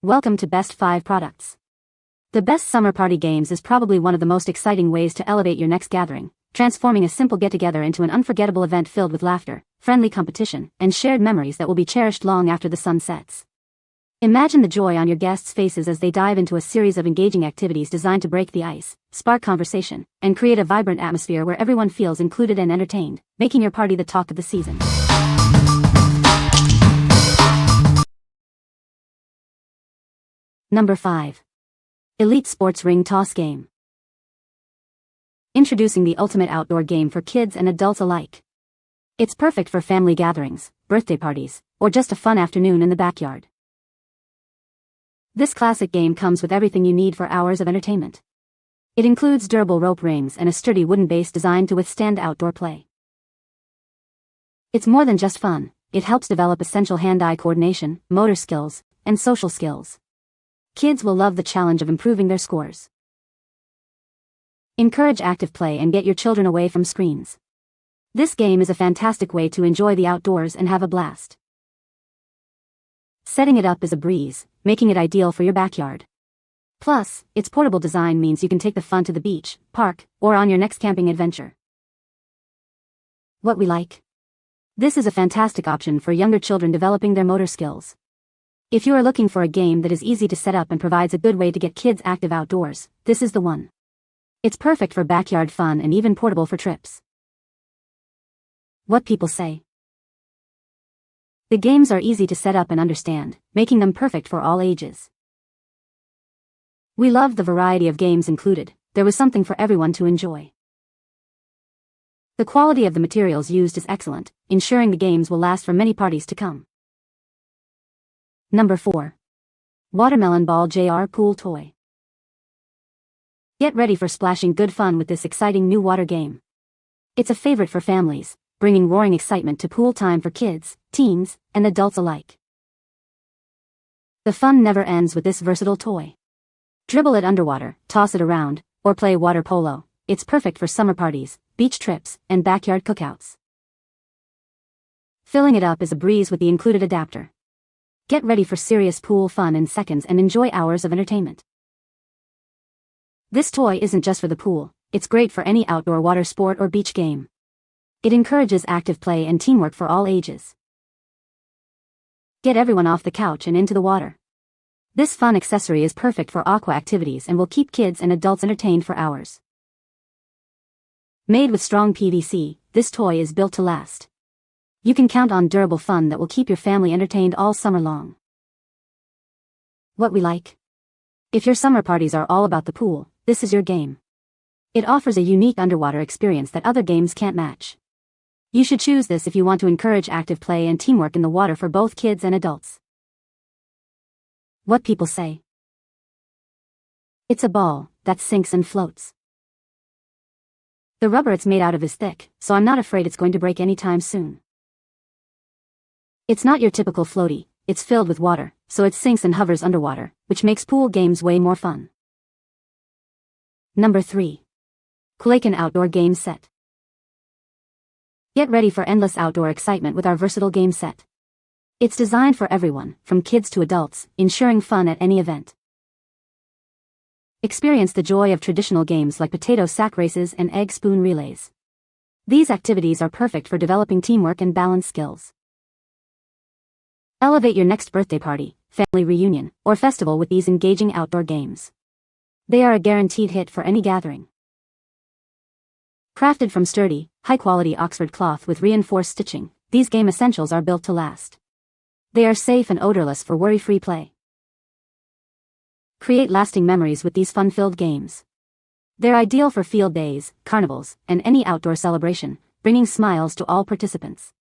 Welcome to Best 5 Products. The Best Summer Party Games is probably one of the most exciting ways to elevate your next gathering, transforming a simple get-together into an unforgettable event filled with laughter, friendly competition, and shared memories that will be cherished long after the sun sets. Imagine the joy on your guests' faces as they dive into a series of engaging activities designed to break the ice, spark conversation, and create a vibrant atmosphere where everyone feels included and entertained, making your party the talk of the season. Number 5. Elite Sports Ring Toss Game. Introducing the ultimate outdoor game for kids and adults alike. It's perfect for family gatherings, birthday parties, or just a fun afternoon in the backyard. This classic game comes with everything you need for hours of entertainment. It includes durable rope rings and a sturdy wooden base designed to withstand outdoor play. It's more than just fun, it helps develop essential hand-eye coordination, motor skills, and social skills. Kids will love the challenge of improving their scores. Encourage active play and get your children away from screens. This game is a fantastic way to enjoy the outdoors and have a blast. Setting it up is a breeze, making it ideal for your backyard. Plus, its portable design means you can take the fun to the beach, park, or on your next camping adventure. What we like. This is a fantastic option for younger children developing their motor skills. If you are looking for a game that is easy to set up and provides a good way to get kids active outdoors, this is the one. It's perfect for backyard fun and even portable for trips. What people say. The games are easy to set up and understand, making them perfect for all ages. We loved the variety of games included, there was something for everyone to enjoy. The quality of the materials used is excellent, ensuring the games will last for many parties to come. Number 4. Watermelon Ball JR Pool Toy. Get ready for splashing good fun with this exciting new water game. It's a favorite for families, bringing roaring excitement to pool time for kids, teens, and adults alike. The fun never ends with this versatile toy. Dribble it underwater, toss it around, or play water polo. It's perfect for summer parties, beach trips, and backyard cookouts. Filling it up is a breeze with the included adapter. Get ready for serious pool fun in seconds and enjoy hours of entertainment. This toy isn't just for the pool, it's great for any outdoor water sport or beach game. It encourages active play and teamwork for all ages. Get everyone off the couch and into the water. This fun accessory is perfect for aqua activities and will keep kids and adults entertained for hours. Made with strong PVC, this toy is built to last. You can count on durable fun that will keep your family entertained all summer long. What we like. If your summer parties are all about the pool, this is your game. It offers a unique underwater experience that other games can't match. You should choose this if you want to encourage active play and teamwork in the water for both kids and adults. What people say. It's a ball that sinks and floats. The rubber it's made out of is thick, so I'm not afraid it's going to break anytime soon. It's not your typical floaty, it's filled with water, so it sinks and hovers underwater, which makes pool games way more fun. Number 3. CWLAKON Outdoor Game Set. Get ready for endless outdoor excitement with our versatile game set. It's designed for everyone, from kids to adults, ensuring fun at any event. Experience the joy of traditional games like potato sack races and egg spoon relays. These activities are perfect for developing teamwork and balance skills. Elevate your next birthday party, family reunion, or festival with these engaging outdoor games. They are a guaranteed hit for any gathering. Crafted from sturdy, high-quality Oxford cloth with reinforced stitching, these game essentials are built to last. They are safe and odorless for worry-free play. Create lasting memories with these fun-filled games. They're ideal for field days, carnivals, and any outdoor celebration, bringing smiles to all participants.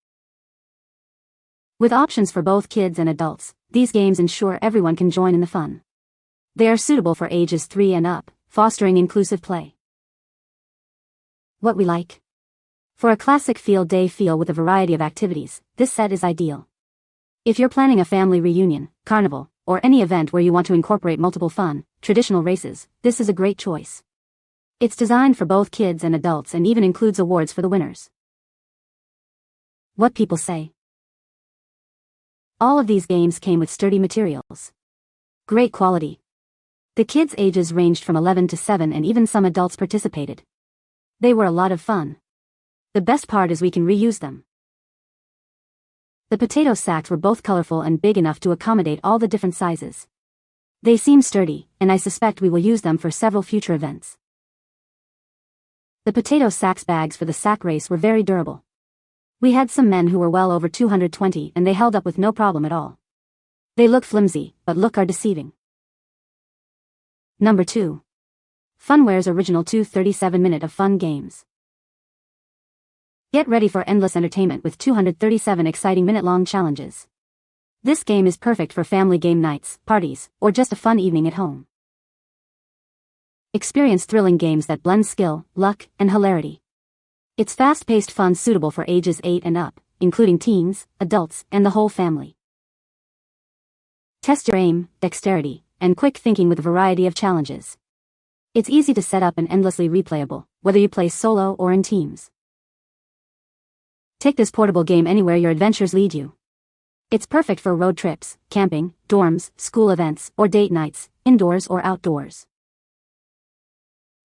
With options for both kids and adults, these games ensure everyone can join in the fun. They are suitable for ages 3 and up, fostering inclusive play. What we like. For a classic field day feel with a variety of activities, this set is ideal. If you're planning a family reunion, carnival, or any event where you want to incorporate multiple fun, traditional races, this is a great choice. It's designed for both kids and adults and even includes awards for the winners. What people say. All of these games came with sturdy materials. Great quality. The kids' ages ranged from 11 to 7 and even some adults participated. They were a lot of fun. The best part is we can reuse them. The potato sacks were both colorful and big enough to accommodate all the different sizes. They seem sturdy, and I suspect we will use them for several future events. The potato sacks bags for the sack race were very durable. We had some men who were well over 220 and they held up with no problem at all. They look flimsy, but look are deceiving. Number 2. Funwares Original 237-minute of fun games. Get ready for endless entertainment with 237 exciting minute-long challenges. This game is perfect for family game nights, parties, or just a fun evening at home. Experience thrilling games that blend skill, luck, and hilarity. It's fast-paced fun suitable for ages 8 and up, including teens, adults, and the whole family. Test your aim, dexterity, and quick thinking with a variety of challenges. It's easy to set up and endlessly replayable, whether you play solo or in teams. Take this portable game anywhere your adventures lead you. It's perfect for road trips, camping, dorms, school events, or date nights, indoors or outdoors.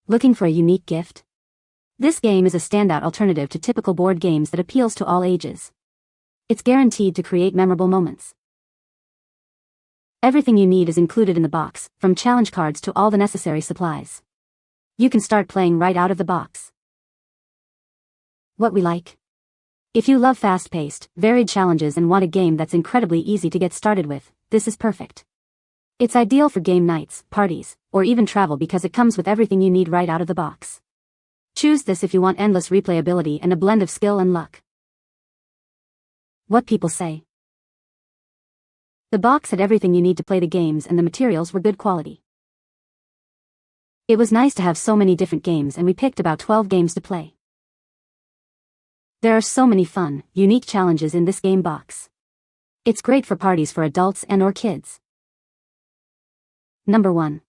Looking for a unique gift? This game is a standout alternative to typical board games that appeals to all ages. It's guaranteed to create memorable moments. Everything you need is included in the box, from challenge cards to all the necessary supplies. You can start playing right out of the box. What we like? If you love fast-paced, varied challenges and want a game that's incredibly easy to get started with, this is perfect. It's ideal for game nights, parties, or even travel because it comes with everything you need right out of the box. Choose this if you want endless replayability and a blend of skill and luck. What people say. The box had everything you need to play the games and the materials were good quality. It was nice to have so many different games and we picked about 12 games to play. There are so many fun, unique challenges in this game box. It's great for parties for adults and or kids. Number 1.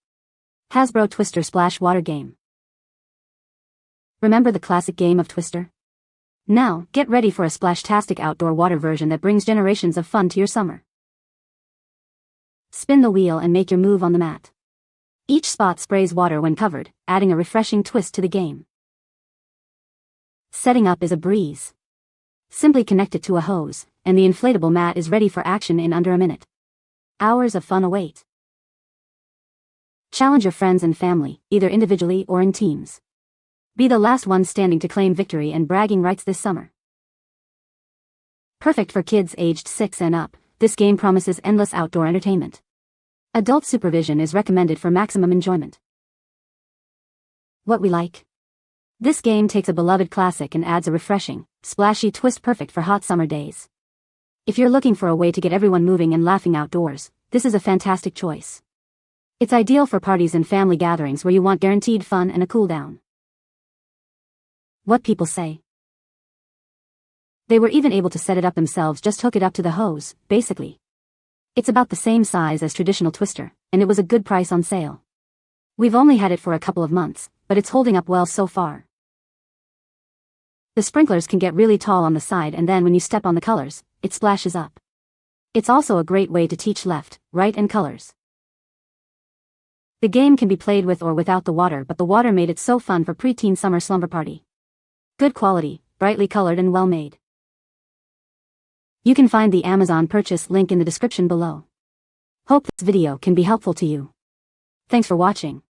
Hasbro Twister Splash Water Game. Remember the classic game of Twister? Now, get ready for a splashtastic outdoor water version that brings generations of fun to your summer. Spin the wheel and make your move on the mat. Each spot sprays water when covered, adding a refreshing twist to the game. Setting up is a breeze. Simply connect it to a hose, and the inflatable mat is ready for action in under a minute. Hours of fun await. Challenge your friends and family, either individually or in teams. Be the last one standing to claim victory and bragging rights this summer. Perfect for kids aged 6 and up, this game promises endless outdoor entertainment. Adult supervision is recommended for maximum enjoyment. What we like? This game takes a beloved classic and adds a refreshing, splashy twist perfect for hot summer days. If you're looking for a way to get everyone moving and laughing outdoors, this is a fantastic choice. It's ideal for parties and family gatherings where you want guaranteed fun and a cool down. What people say. They were even able to set it up themselves, just hook it up to the hose, basically. It's about the same size as traditional Twister, and it was a good price on sale. We've only had it for a couple of months, but it's holding up well so far. The sprinklers can get really tall on the side and then when you step on the colors, it splashes up. It's also a great way to teach left, right and colors. The game can be played with or without the water, but the water made it so fun for preteen summer slumber party. Good quality, brightly colored and well made. You can find the Amazon purchase link in the description below. Hope this video can be helpful to you. Thanks for watching.